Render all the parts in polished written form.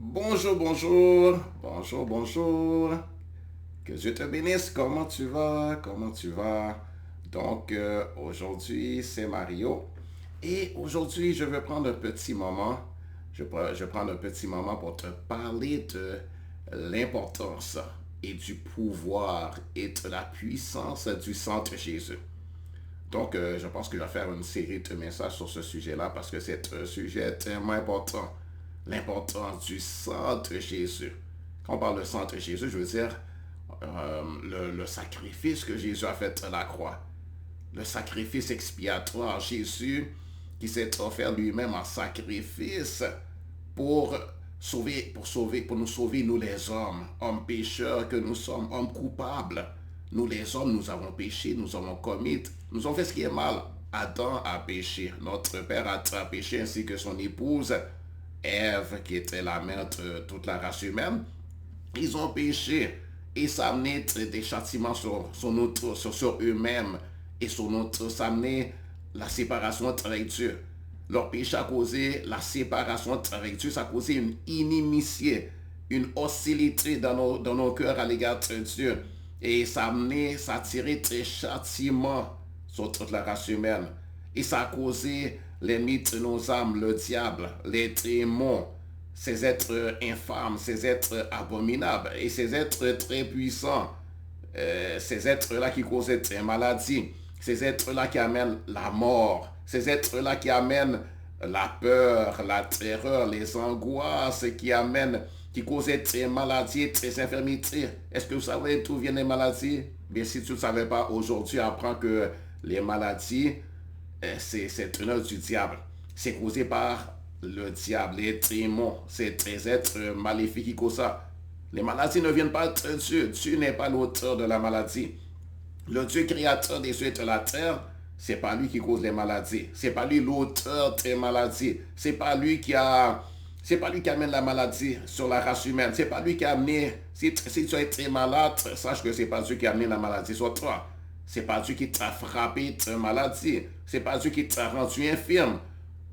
Bonjour, bonjour, bonjour, bonjour. Que Dieu te bénisse. Comment tu vas? Comment tu vas? Aujourd'hui, c'est Mario. Et aujourd'hui, je vais prendre un petit moment. Je vais prendre un petit moment pour te parler de l'importance et du pouvoir et de la puissance du Centre Jésus. Je pense que je vais faire une série de messages sur ce sujet-là parce que c'est un sujet tellement important. L'importance du sang de Jésus. Quand on parle de sang de Jésus, je veux dire le sacrifice que Jésus a fait à la croix. Le sacrifice expiatoire. Jésus qui s'est offert lui-même en sacrifice pour pour nous sauver, nous les hommes pécheurs que nous sommes, hommes coupables. Nous les hommes, nous avons péché, nous avons commis, nous avons fait ce qui est mal. Adam a péché, notre père a péché ainsi que son épouse, Ève, qui était la mère de toute la race humaine. Ils ont péché et ça a amené des châtiments sur eux-mêmes et sur notre, ça a amené la séparation avec Dieu. Leur péché a causé la séparation avec Dieu, ça a causé une inimitié, une hostilité dans nos cœurs à l'égard de Dieu. Et ça a amené, ça a tiré des châtiments sur toute la race humaine. Et ça a causé l'ennemi de nos âmes, le diable, les démons, ces êtres infâmes, ces êtres abominables et ces êtres très puissants, ces êtres-là qui causent des maladies, ces êtres-là qui amènent la mort, ces êtres-là qui amènent la peur, la terreur, les angoisses, qui causent des maladies, des infirmités. Est-ce que vous savez d'où viennent les maladies? Bien, si tu ne savais pas, aujourd'hui, apprends que les maladies, c'est une œuvre du diable. C'est causé par le diable, les démons, c'est des êtres maléfiques qui causent ça. Les maladies ne viennent pas de Dieu. Dieu n'est pas l'auteur de la maladie. Le Dieu créateur des cieux et de la terre, c'est pas lui qui cause les maladies. C'est pas lui l'auteur des maladies. C'est pas lui qui amène la maladie sur la race humaine. C'est pas lui qui a amené. Si tu as été malade, sache que c'est pas Dieu qui a amené la maladie sur toi. C'est pas Dieu qui t'a frappé de maladie. C'est pas Dieu qui t'a rendu infirme.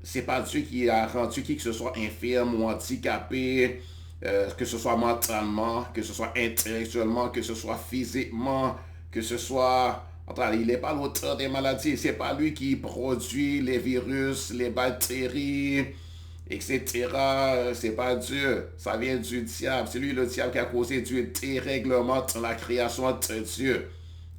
C'est pas Dieu qui a rendu qui que ce soit infirme ou handicapé, que ce soit mentalement, que ce soit intellectuellement, que ce soit physiquement, que ce soit... Enfin, il n'est pas l'auteur des maladies. C'est pas lui qui produit les virus, les bactéries, etc. C'est pas Dieu. Ça vient du diable. C'est lui le diable qui a causé du dérèglement dans la création de Dieu.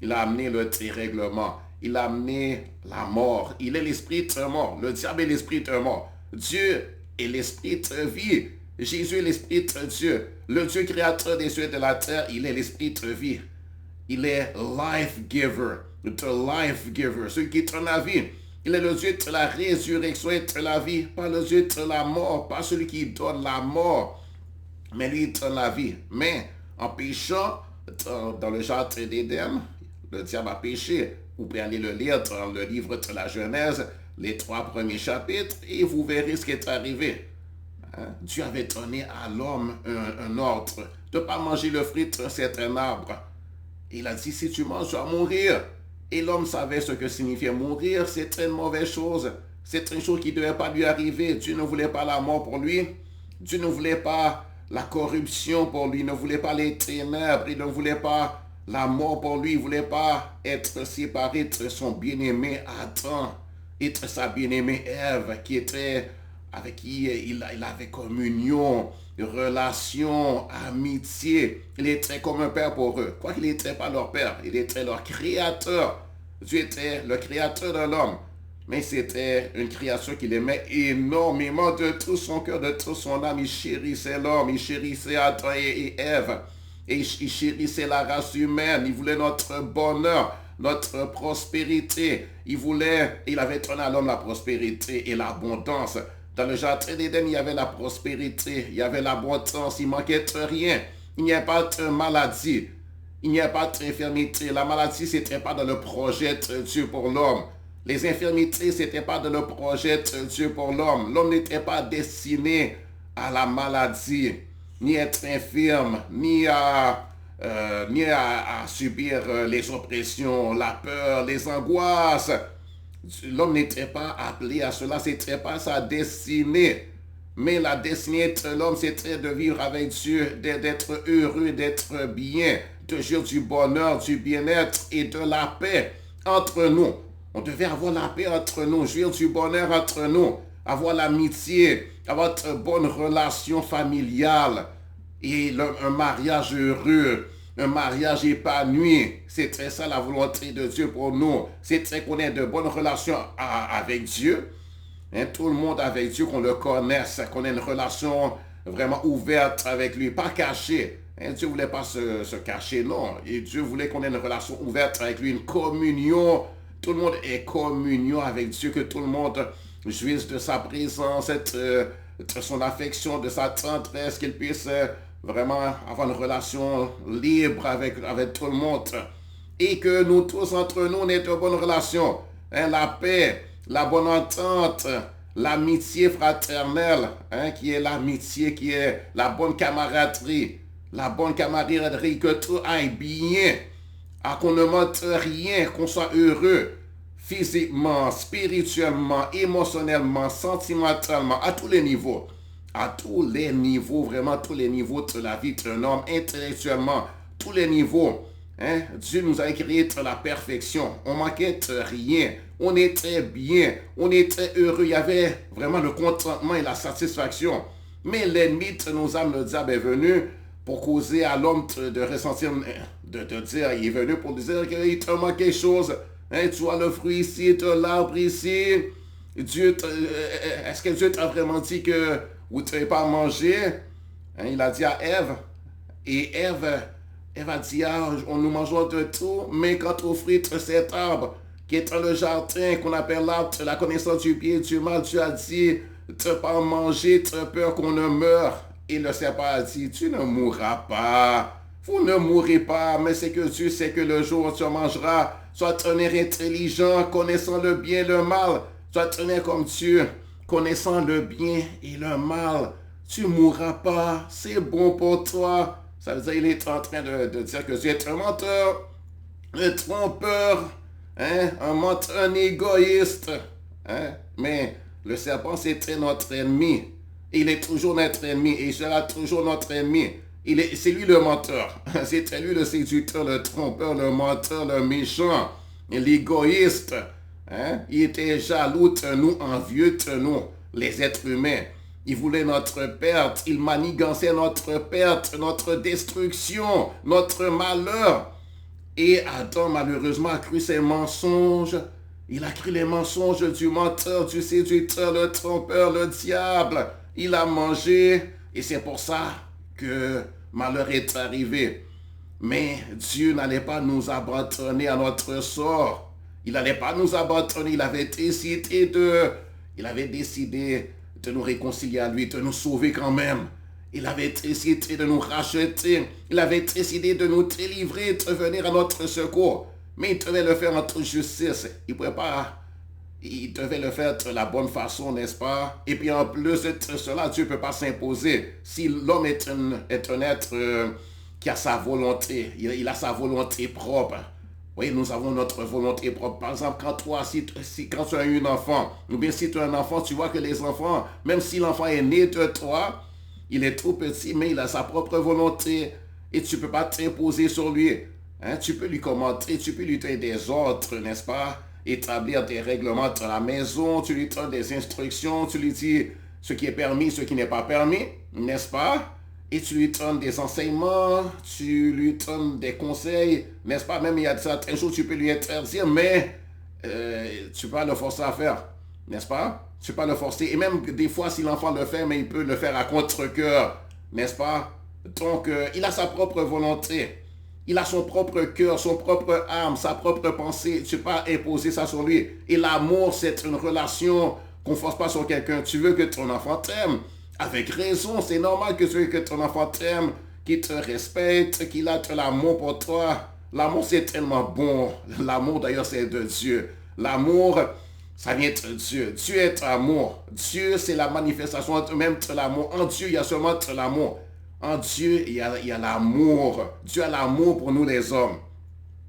Il a amené le dérèglement. Il a amené la mort. Il est l'esprit de mort. Le diable est l'esprit de mort. Dieu est l'esprit de vie. Jésus est l'esprit de Dieu. Le Dieu créateur des cieux et de la terre, il est l'esprit de vie. Il est life giver. The life giver. Celui qui donne la vie. Il est le Dieu de la résurrection et de la vie. Pas le Dieu de la mort. Pas celui qui donne la mort. Mais lui, il donne la vie. Mais en péchant, dans le jardin d'Éden, le diable a péché. Vous pouvez aller le lire dans le livre de la Genèse, les 3 premiers chapitres, et vous verrez ce qui est arrivé. Hein? Dieu avait donné à l'homme un ordre de ne pas manger le fruit d'un certain arbre. Il a dit, si tu manges, tu vas mourir. Et l'homme savait ce que signifiait mourir. C'est une mauvaise chose. C'est une chose qui ne devait pas lui arriver. Dieu ne voulait pas la mort pour lui. Dieu ne voulait pas la corruption pour lui. Il ne voulait pas les ténèbres. Il ne voulait pas la mort pour lui. Il ne voulait pas être séparé de son bien-aimé Adam et de sa bien-aimée Ève, avec qui il avait communion, relation, amitié. Il était comme un père pour eux. Quoiqu'il n'était pas leur père, il était leur créateur. Dieu était le créateur de l'homme. Mais c'était une créature qu'il aimait énormément de tout son cœur, de toute son âme. Il chérissait l'homme, il chérissait Adam et Ève. Et il chérissait la race humaine. Il voulait notre bonheur, notre prospérité. Il avait donné à l'homme la prospérité et l'abondance. Dans le jardin d'Éden, il y avait la prospérité, il y avait l'abondance, il manquait de rien. Il n'y a pas de maladie, il n'y a pas d'infirmité. La maladie, ce n'était pas dans le projet de Dieu pour l'homme. Les infirmités, ce n'était pas dans le projet de Dieu pour l'homme. L'homme n'était pas destiné à la maladie, ni être infirme, ni à subir les oppressions, la peur, les angoisses. L'homme n'était pas appelé à cela, ce n'était pas sa destinée. Mais la destinée de l'homme, c'était de vivre avec Dieu, d'être heureux, d'être bien, de jouir du bonheur, du bien-être et de la paix entre nous. On devait avoir la paix entre nous, jouir du bonheur entre nous, avoir l'amitié, avoir de bonnes relations familiales et un mariage heureux, un mariage épanoui. C'était ça la volonté de Dieu pour nous. C'était qu'on ait de bonnes relations avec Dieu. Hein, tout le monde avec Dieu, qu'on le connaisse, qu'on ait une relation vraiment ouverte avec lui, pas cachée. Hein, Dieu ne voulait pas se cacher, non. Et Dieu voulait qu'on ait une relation ouverte avec lui, une communion. Tout le monde est communion avec Dieu, que tout le monde jouisse de sa présence, de son affection, de sa tendresse, qu'il puisse vraiment avoir une relation libre avec tout le monde. Et que nous tous entre nous, on ait de bonnes relations. Hein, la paix, la bonne entente, l'amitié fraternelle, hein, qui est l'amitié, qui est la bonne camaraderie, que tout aille bien, qu'on ne manque rien, qu'on soit heureux, physiquement, spirituellement, émotionnellement, sentimentalement, à tous les niveaux. À tous les niveaux, vraiment tous les niveaux de la vie d'un homme, intellectuellement, tous les niveaux. Hein? Dieu nous a créé de la perfection. On manquait de rien. On était bien. On était heureux. Il y avait vraiment le contentement et la satisfaction. Mais l'ennemi de nos âmes, le diable, est venu pour causer à l'homme de ressentir, de dire, il est venu pour dire qu'il te manque quelque chose. Hein? Tu vois le fruit ici, tu as l'arbre ici. Est-ce que Dieu t'a vraiment dit que vous ne devez pas manger? Hein? Il a dit à Ève. Et Ève a dit, on nous mangeons de tout, mais quant au fruit de cet arbre, qui est dans le jardin, qu'on appelle l'arbre de la connaissance du bien et du mal, Dieu a dit, de ne pas manger, de peur qu'on ne meure. Et le serpent a dit, tu ne mourras pas. Vous ne mourrez pas, mais c'est que Dieu sait que le jour où tu mangeras, sois tenir intelligent, connaissant le bien et le mal. Sois tenir comme Dieu, connaissant le bien et le mal. Tu ne mourras pas, c'est bon pour toi. Ça veut dire qu'il est en train de dire que Dieu est un menteur, un trompeur, hein, un menteur, un égoïste. Hein? Mais le serpent, c'était notre ennemi. Il est toujours notre ennemi et il sera toujours notre ennemi. C'est lui le menteur. C'était lui le séducteur, le trompeur, le menteur, le méchant, l'égoïste. Hein? Il était jaloux de nous, envieux de nous, les êtres humains. Il voulait notre perte, il manigançait notre perte, notre destruction, notre malheur. Et Adam, malheureusement, a cru ses mensonges. Il a cru les mensonges du menteur, du séducteur, le trompeur, le diable. Il a mangé et c'est pour ça que malheur est arrivé. Mais Dieu n'allait pas nous abandonner à notre sort. Il n'allait pas nous abandonner. Il avait décidé de nous réconcilier à lui, de nous sauver quand même. Il avait décidé de nous racheter. Il avait décidé de nous délivrer, de venir à notre secours. Mais il devait le faire en toute justice. Il devait le faire de la bonne façon, n'est-ce pas? Et puis en plus de cela, Dieu ne peut pas s'imposer. Si l'homme est un être qui a sa volonté, il a sa volonté propre. Oui, nous avons notre volonté propre. Par exemple, quand tu as eu un enfant, ou bien si tu as un enfant, tu vois que les enfants, même si l'enfant est né de toi, il est trop petit, mais il a sa propre volonté. Et tu ne peux pas t'imposer sur lui. Hein? Tu peux lui commenter, tu peux lui donner des ordres, n'est-ce pas? Établir des règlements de la maison, tu lui donnes des instructions, tu lui dis ce qui est permis, ce qui n'est pas permis, n'est-ce pas? Et tu lui donnes des enseignements, tu lui donnes des conseils, n'est-ce pas? Même il y a certains jours, tu peux lui interdire, mais tu peux pas le forcer à faire, n'est-ce pas? Tu peux pas le forcer. Et même des fois, si l'enfant le fait, mais il peut le faire à contre-cœur, n'est-ce pas? Donc, il a sa propre volonté. Il a son propre cœur, son propre âme, sa propre pensée. Tu ne peux pas imposer ça sur lui. Et l'amour, c'est une relation qu'on ne force pas sur quelqu'un. Tu veux que ton enfant t'aime. Avec raison, c'est normal que tu veux que ton enfant t'aime, qu'il te respecte, qu'il a de l'amour pour toi. L'amour, c'est tellement bon. L'amour, d'ailleurs, c'est de Dieu. L'amour, ça vient de Dieu. Dieu est amour. Dieu, c'est la manifestation même de l'amour. En Dieu, il y a seulement de l'amour. En Dieu, il y a l'amour. Dieu a l'amour pour nous les hommes.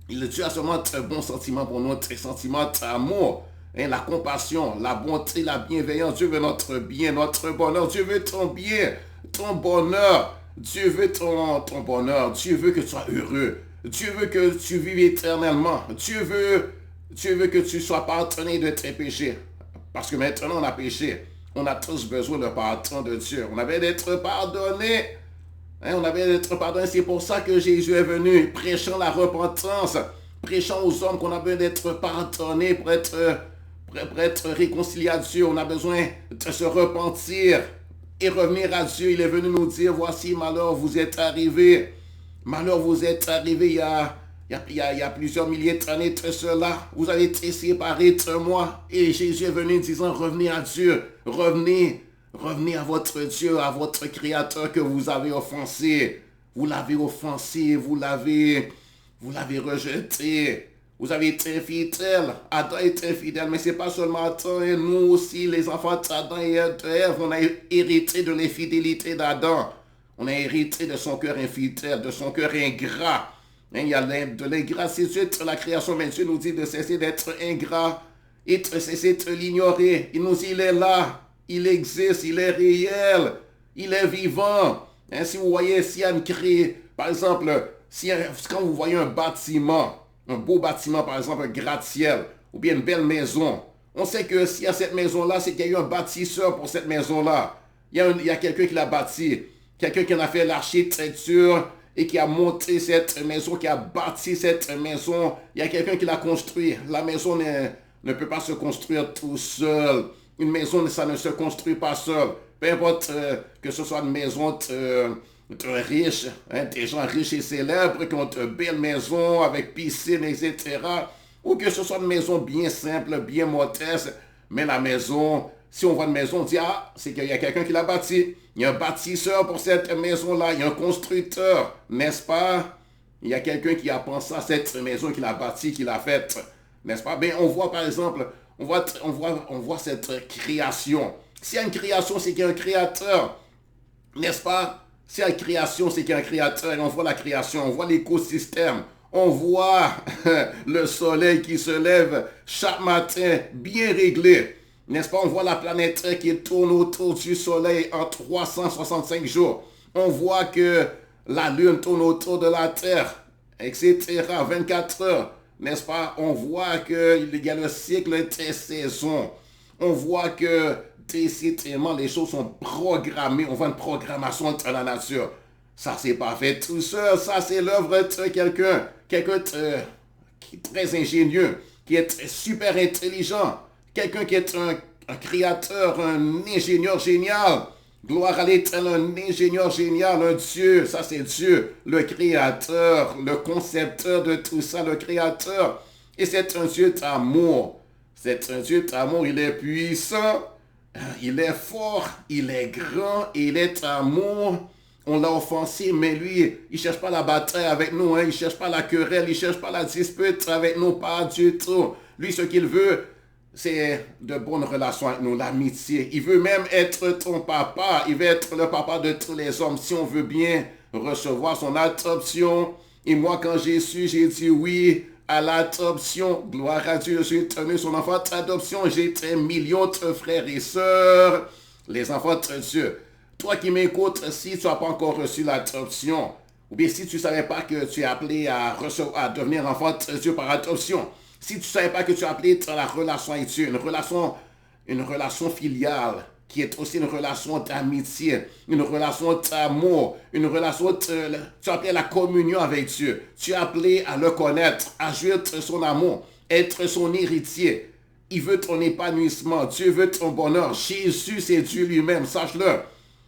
Dieu a seulement de bons sentiments pour nous, des sentiments d'amour. la compassion, la bonté, la bienveillance. Dieu veut notre bien, notre bonheur. Dieu veut ton bien, ton bonheur. Dieu veut ton bonheur. Dieu veut que tu sois heureux. Dieu veut que tu vives éternellement. Dieu veut que tu sois pardonné de tes péchés. Parce que maintenant on a péché. On a tous besoin de pardon de Dieu. On avait d'être pardonné. On avait d'être pardonné. C'est pour ça que Jésus est venu, prêchant la repentance, prêchant aux hommes qu'on a besoin d'être pardonnés pour être réconciliés à Dieu. On a besoin de se repentir et revenir à Dieu. Il est venu nous dire, voici, malheur vous est arrivé. Malheur vous est arrivé il y a plusieurs milliers d'années de cela. Vous avez été séparés de moi. Et Jésus est venu disant, revenez à Dieu. Revenez à votre Dieu, à votre Créateur que vous avez offensé. Vous l'avez offensé, vous l'avez rejeté. Vous avez été infidèle. Adam était infidèle, mais ce n'est pas seulement Adam. Et nous aussi, les enfants d'Adam et d'Ève, on a hérité de l'infidélité d'Adam. On a hérité de son cœur infidèle, de son cœur ingrat. Il y a de l'ingratitude sur la création, mais Dieu nous dit de cesser d'être ingrat et de cesser de l'ignorer. Il nous dit, il est là, il existe, il est réel, il est vivant. Si vous voyez, s'il y a une par exemple, quand vous voyez un bâtiment, un beau bâtiment, par exemple un gratte-ciel, ou bien une belle maison, on sait que s'il y a cette maison-là, c'est qu'il y a eu un bâtisseur pour cette maison-là. Il y a quelqu'un qui l'a bâti, quelqu'un qui en a fait l'architecture, et qui a monté cette maison, qui a bâti cette maison. Il y a quelqu'un qui l'a construit. La maison ne peut pas se construire tout seul. Une maison, ça ne se construit pas seul. Peu importe que ce soit une maison de riches, des gens riches et célèbres qui ont de belles maisons avec piscine, etc. Ou que ce soit une maison bien simple, bien modeste. Mais la maison, si on voit une maison, on dit, ah, c'est qu'il y a quelqu'un qui l'a bâti. Il y a un bâtisseur pour cette maison-là. Il y a un constructeur, n'est-ce pas? Il y a quelqu'un qui a pensé à cette maison, qui l'a bâtie, qui l'a faite, n'est-ce pas? Ben, on voit par exemple, on voit cette création. S'il y a une création, c'est qu'il y a un créateur, n'est-ce pas? S'il y a une création, c'est qu'il y a un créateur. Et on voit la création, on voit l'écosystème. On voit le soleil qui se lève chaque matin, bien réglé. N'est-ce pas? On voit la planète Terre qui tourne autour du soleil en 365 jours. On voit que la lune tourne autour de la Terre, etc. 24 heures. N'est-ce pas? On voit qu'il y a le cycle des saisons. On voit que décidément les choses sont programmées. On voit une programmation dans la nature. Ça, c'est pas fait tout seul. Ça, c'est l'œuvre de quelqu'un qui est très ingénieux, qui est super intelligent. Quelqu'un qui est un créateur, un ingénieur génial. Gloire à l'Éternel, un ingénieur génial, un Dieu. Ça, c'est Dieu, le créateur, le concepteur de tout ça, le créateur. Et c'est un Dieu d'amour. C'est un Dieu d'amour. Il est puissant, il est fort, il est grand, il est amour. On l'a offensé, mais lui, il ne cherche pas la bataille avec nous. Il ne cherche pas la querelle, il ne cherche pas la dispute avec nous, pas du tout. Lui, ce qu'il veut, c'est de bonnes relations avec nous, l'amitié. Il veut même être ton papa. Il veut être le papa de tous les hommes. Si on veut bien recevoir son adoption. Et moi, quand j'ai su, j'ai dit oui à l'adoption. Gloire à Dieu, j'ai tenu son enfant d'adoption. J'ai des millions de frères et sœurs, les enfants de Dieu. Toi qui m'écoutes, si tu n'as pas encore reçu l'adoption, ou bien si tu ne savais pas que tu es appelé à devenir enfant de Dieu par adoption, si tu ne savais pas que tu es appelé dans la relation avec Dieu, une relation filiale, qui est aussi une relation d'amitié, une relation d'amour, une relation tu es appelé à la communion avec Dieu. Tu es appelé à le connaître, à jouir de son amour, être son héritier. Il veut ton épanouissement, Dieu veut ton bonheur. Jésus, c'est Dieu lui-même, sache-le.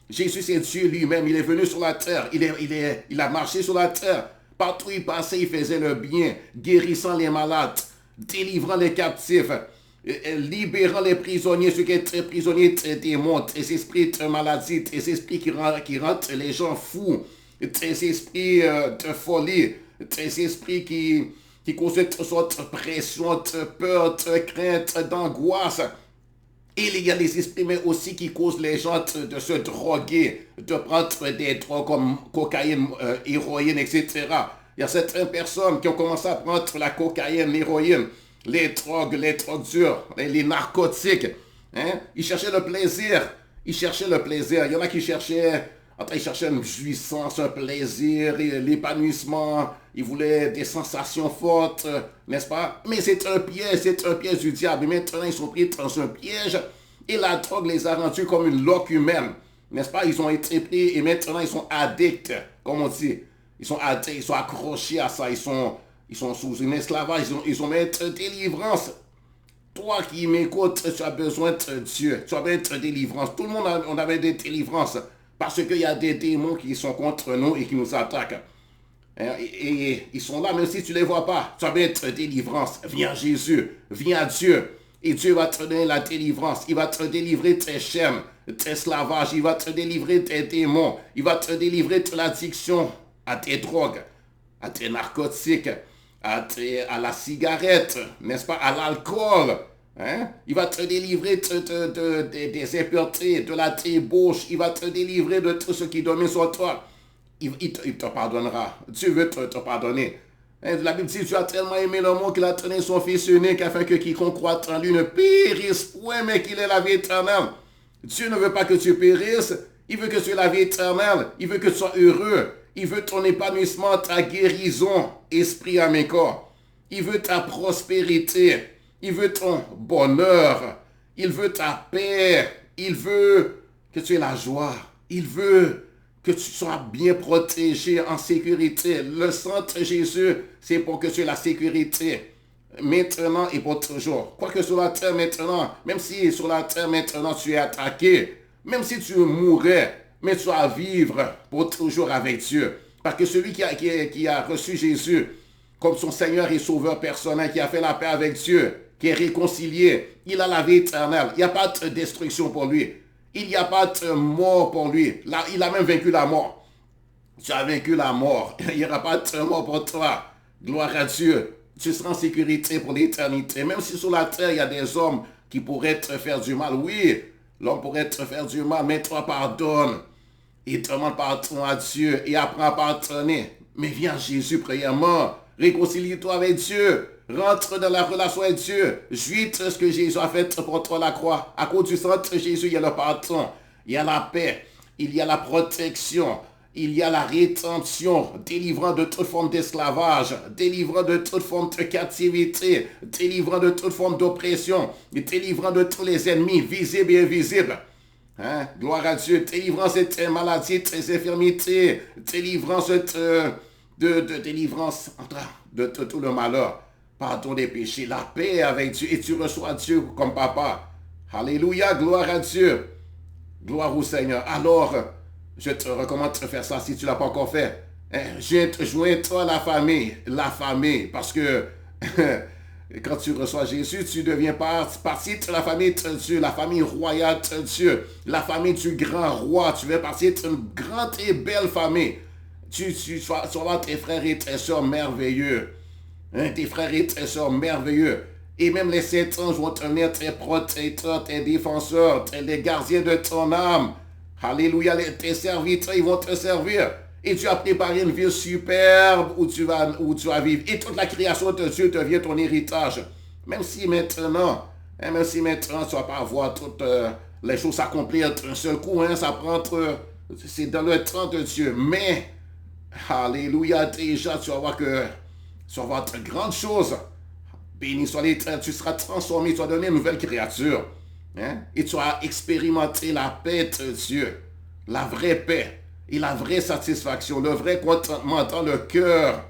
Jésus, c'est Dieu lui-même. Il est venu sur la terre, il a marché sur la terre. Partout où il passait, il faisait le bien, guérissant les malades, délivrant les captifs, libérant les prisonniers, ceux qui étaient prisonniers des démons, des esprits de maladie, des esprits qui rendent les gens fous, des esprits de folie, des esprits qui causent toutes sortes de pression, de peur, de crainte, d'angoisse. Et il y a les esprits mais aussi qui causent les gens de se droguer, de prendre des drogues comme cocaïne, héroïne, etc. Il y a certaines personnes qui ont commencé à prendre la cocaïne, l'héroïne. les drogues dures, les narcotiques. Hein? Ils cherchaient le plaisir. Ils cherchaient le plaisir. Il y en a qui cherchaient, ils cherchaient une jouissance, un plaisir, l'épanouissement. Ils voulaient des sensations fortes, n'est-ce pas? Mais c'est un piège du diable. Et maintenant, ils sont pris dans un piège. Et la drogue les a rendus comme une loque humaine. N'est-ce pas? Ils ont été pris et maintenant ils sont addicts, comme on dit. Ils sont addicts, ils sont accrochés à ça. Ils sont sous une esclavage. Ils ont même délivrance. Toi qui m'écoutes, tu as besoin de Dieu. Tu as besoin de délivrance. Tout le monde on avait des délivrances. Parce qu'il y a des démons qui sont contre nous et qui nous attaquent. Et ils sont là, même si tu ne les vois pas. Tu as besoin de délivrance. Viens à Jésus. Viens à Dieu. Et Dieu va te donner la délivrance. Il va te délivrer tes chaînes, tes esclavages. Il va te délivrer tes démons. Il va te délivrer de l'addiction à tes drogues, à tes narcotiques, à la cigarette, n'est-ce pas, à l'alcool. Hein? Il va te délivrer des impuretés, de la débauche. Il va te délivrer de tout ce qui domine sur toi. Il te pardonnera. Dieu veut te pardonner. La Bible dit, Dieu a tellement aimé le monde qu'il a donné son Fils unique afin que quiconque croit en lui ne périsse point, mais qu'il ait la vie éternelle. Dieu ne veut pas que tu périsses, il veut que tu aies la vie éternelle, il veut que tu sois heureux, il veut ton épanouissement, ta guérison, esprit, âme et corps. Il veut ta prospérité, il veut ton bonheur, il veut ta paix, il veut que tu aies la joie, il veut que tu sois bien protégé, en sécurité. Le sang de Jésus, c'est pour que tu aies la sécurité. Maintenant et pour toujours. Quoique sur la terre maintenant, même si sur la terre maintenant tu es attaqué, même si tu mourrais, mais tu vas vivre pour toujours avec Dieu. Parce que celui qui a reçu Jésus comme son Seigneur et Sauveur personnel, qui a fait la paix avec Dieu, qui est réconcilié, il a la vie éternelle. Il n'y a pas de destruction pour lui. Il n'y a pas de mort pour lui. Là, il a même vaincu la mort. Tu as vaincu la mort. Il n'y aura pas de mort pour toi. Gloire à Dieu. Tu seras en sécurité pour l'éternité. Même si sur la terre, il y a des hommes qui pourraient te faire du mal. Oui, l'homme pourrait te faire du mal, mais toi pardonne. Et demande pardon à Dieu et apprends à pardonner. Mais viens à Jésus premièrement. Réconcilie-toi avec Dieu. Rentre dans la relation avec Dieu. Jouis de ce que Jésus a fait pour toi à la croix. À cause du sang de Jésus, il y a le pardon. Il y a la paix. Il y a la protection. Il y a la rédemption. Délivrant de toute forme d'esclavage. Délivrant de toute forme de captivité. Délivrant de toute forme d'oppression. Délivrant de tous les ennemis visibles et invisibles. Hein? Gloire à Dieu. Délivrance de tes maladies, tes infirmités. Délivrance délivrance de tout le malheur. Pardon des péchés, la paix avec Dieu, et tu reçois Dieu comme papa. Alléluia, gloire à Dieu. Gloire au Seigneur. Alors, je te recommande de faire ça si tu ne l'as pas encore fait. Joins-toi à la famille, parce que quand tu reçois Jésus, tu deviens partie de la famille de Dieu, la famille royale de Dieu, la famille du grand roi. Tu fais partie d'une grande et belle famille. Tu vas avoir tes frères et tes soeurs merveilleux. Hein, tes frères et tes soeurs merveilleux. Et même les saints anges vont tenir tes protecteurs, tes défenseurs, les gardiens de ton âme. Alléluia, tes serviteurs, ils vont te servir. Et tu as préparé une vie superbe où tu vas vivre. Et toute la création de Dieu devient ton héritage. Même si maintenant, tu ne vas pas voir toutes les choses s'accomplir d'un seul coup. Hein, ça prend c'est dans le temps de Dieu. Mais, alléluia, déjà, tu vas voir que tu vas voir de grandes choses. Béni soit l'Éternel, tu seras transformé, tu vas devenir une nouvelle créature. Hein? Et tu vas expérimenter la paix de Dieu. La vraie paix et la vraie satisfaction, le vrai contentement dans le cœur.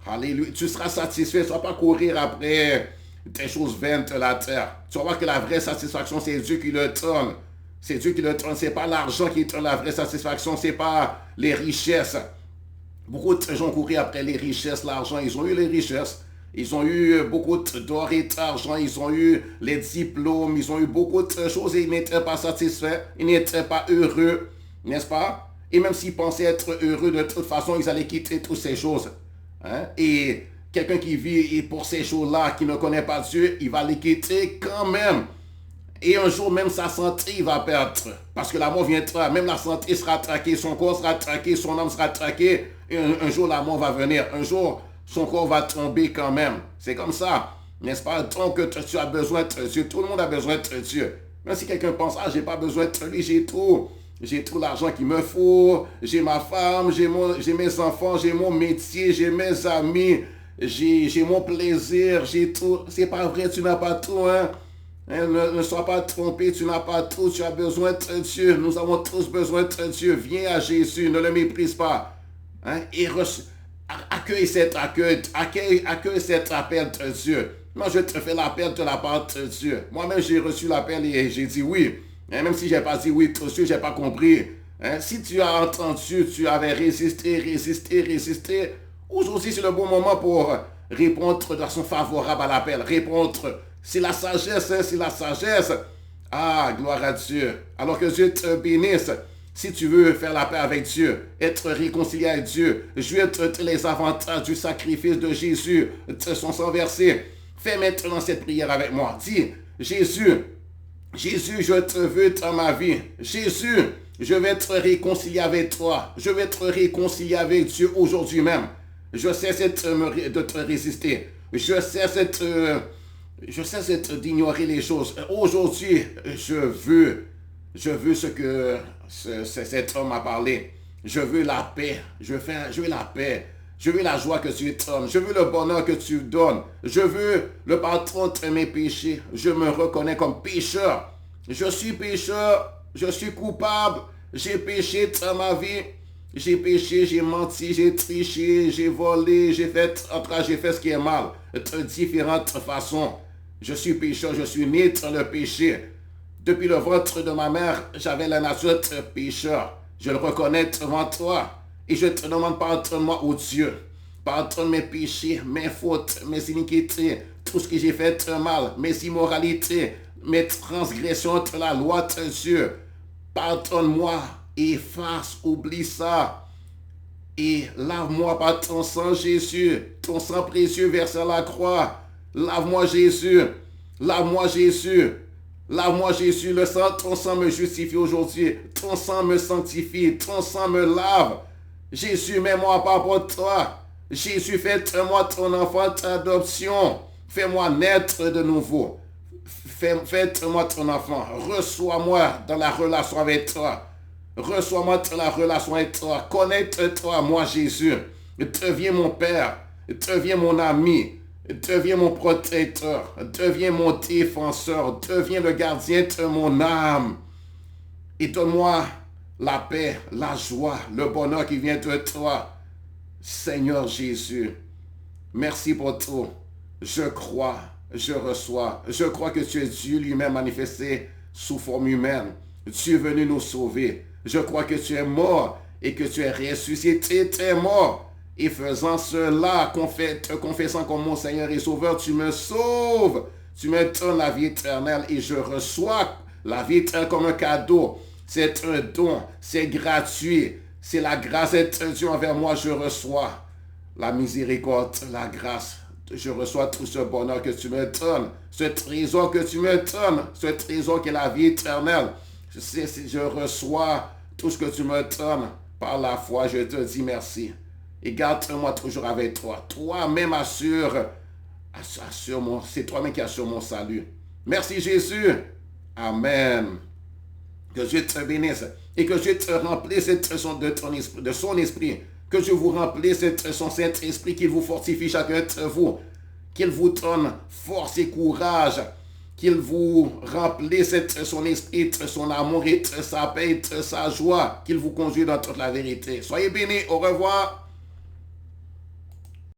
Alléluia. Tu seras satisfait, tu ne vas pas courir après des choses vaines de la terre. Tu vas voir que la vraie satisfaction, c'est Dieu qui le donne. C'est Dieu qui le donne. Ce n'est pas l'argent qui donne la vraie satisfaction, ce n'est pas les richesses. Beaucoup de gens courent après les richesses, l'argent. Ils ont eu les richesses. Ils ont eu beaucoup d'or et d'argent. Ils ont eu les diplômes. Ils ont eu beaucoup de choses et ils n'étaient pas satisfaits. Ils n'étaient pas heureux. N'est-ce pas? Et même s'ils pensaient être heureux de toute façon, ils allaient quitter toutes ces choses. Hein? Et quelqu'un qui vit pour ces choses-là, qui ne connaît pas Dieu, il va les quitter quand même. Et un jour, même sa santé, il va perdre. Parce que la mort viendra. Même la santé sera traquée. Son corps sera traqué. Son âme sera traquée. Et un jour, la mort va venir. Un jour, son corps va tomber quand même. C'est comme ça. N'est-ce pas? Donc, tu as besoin de Dieu. Tout le monde a besoin de Dieu. Même si quelqu'un pense, ah, j'ai pas besoin de lui, j'ai tout. J'ai tout l'argent qu'il me faut. J'ai ma femme, j'ai mes enfants, j'ai mon métier, j'ai mes amis, j'ai mon plaisir, j'ai tout. C'est pas vrai, tu n'as pas tout, hein? Ne sois pas trompé, tu n'as pas tout, tu as besoin de Dieu. Nous avons tous besoin de Dieu. Viens à Jésus, ne le méprise pas. Hein? Et accueille cet appel de Dieu. Moi, je te fais l'appel de la part de Dieu. Moi-même, j'ai reçu l'appel et j'ai dit oui. Hein? Même si je n'ai pas dit oui tout de suite, je n'ai pas compris. Hein? Si tu as entendu, tu avais résisté. Aujourd'hui, c'est le bon moment pour répondre de façon favorable à l'appel. Répondre. C'est la sagesse, hein? C'est la sagesse. Ah, gloire à Dieu. Alors que Dieu te bénisse. Si tu veux faire la paix avec Dieu, être réconcilié avec Dieu, jouir tous les avantages du sacrifice de Jésus, de son sang versé, fais maintenant cette prière avec moi. Dis, Jésus, je te veux dans ma vie. Jésus, je vais être réconcilié avec toi. Je vais être réconcilié avec Dieu aujourd'hui même. Je cesse de te résister. Je cesse d'ignorer les choses. Aujourd'hui, je veux ce que cet homme a parlé. Je veux la paix. Je veux la paix. Je veux la joie que tu donnes. Je veux le bonheur que tu donnes. Je veux le pardon de mes péchés. Je me reconnais comme pécheur. Je suis pécheur. Je suis coupable. J'ai péché dans ma vie. J'ai péché, j'ai menti, j'ai triché, j'ai volé, j'ai fait ce qui est mal. De différentes façons. Je suis pécheur. Je suis né dans le péché. Depuis le ventre de ma mère, j'avais la nature de pécheur. Je le reconnais devant toi. Et je te demande pardonne-moi, ô Dieu. Pardonne mes péchés, mes fautes, mes iniquités, tout ce que j'ai fait de mal, mes immoralités, mes transgressions de la loi de Dieu. Pardonne-moi, efface, oublie ça. Et lave-moi par ton sang, Jésus. Ton sang précieux versé à la croix. Lave-moi, Jésus. Lave-moi, Jésus. Lave-moi, Jésus, ton sang me justifie aujourd'hui. Ton sang me sanctifie. Ton sang me lave. Jésus, mets-moi pas pour toi. Jésus, fais-moi ton enfant d'adoption. Fais-moi naître de nouveau. Fais-moi ton enfant. Reçois-moi dans la relation avec toi. Reçois-moi dans la relation avec toi. Connecte-toi, moi, Jésus. Deviens mon Père. Deviens mon ami. Deviens mon protecteur, deviens mon défenseur, deviens le gardien de mon âme. Et donne-moi la paix, la joie, le bonheur qui vient de toi. Seigneur Jésus, merci pour tout. Je crois, je reçois. Je crois que tu es Dieu lui-même manifesté sous forme humaine. Tu es venu nous sauver. Je crois que tu es mort et que tu es ressuscité. Tu es mort. Et faisant cela, te confessant comme mon Seigneur et Sauveur, tu me sauves. Tu me donnes la vie éternelle et je reçois la vie éternelle comme un cadeau. C'est un don, c'est gratuit. C'est la grâce de Dieu envers moi. Je reçois la miséricorde, la grâce. Je reçois tout ce bonheur que tu me donnes. Ce trésor que tu me donnes. Ce trésor qui est la vie éternelle. Je reçois tout ce que tu me donnes. Par la foi, je te dis merci. Et garde-moi toujours avec toi. Toi-même c'est toi-même qui assure mon salut. Merci Jésus. Amen. Que Dieu te bénisse et que Dieu te remplisse de son esprit. Que Dieu vous remplisse de son Saint-Esprit, qu'il vous fortifie chacun de vous. Qu'il vous donne force et courage. Qu'il vous remplisse de son esprit, de son amour et de sa paix, de sa joie. Qu'il vous conduise dans toute la vérité. Soyez bénis. Au revoir.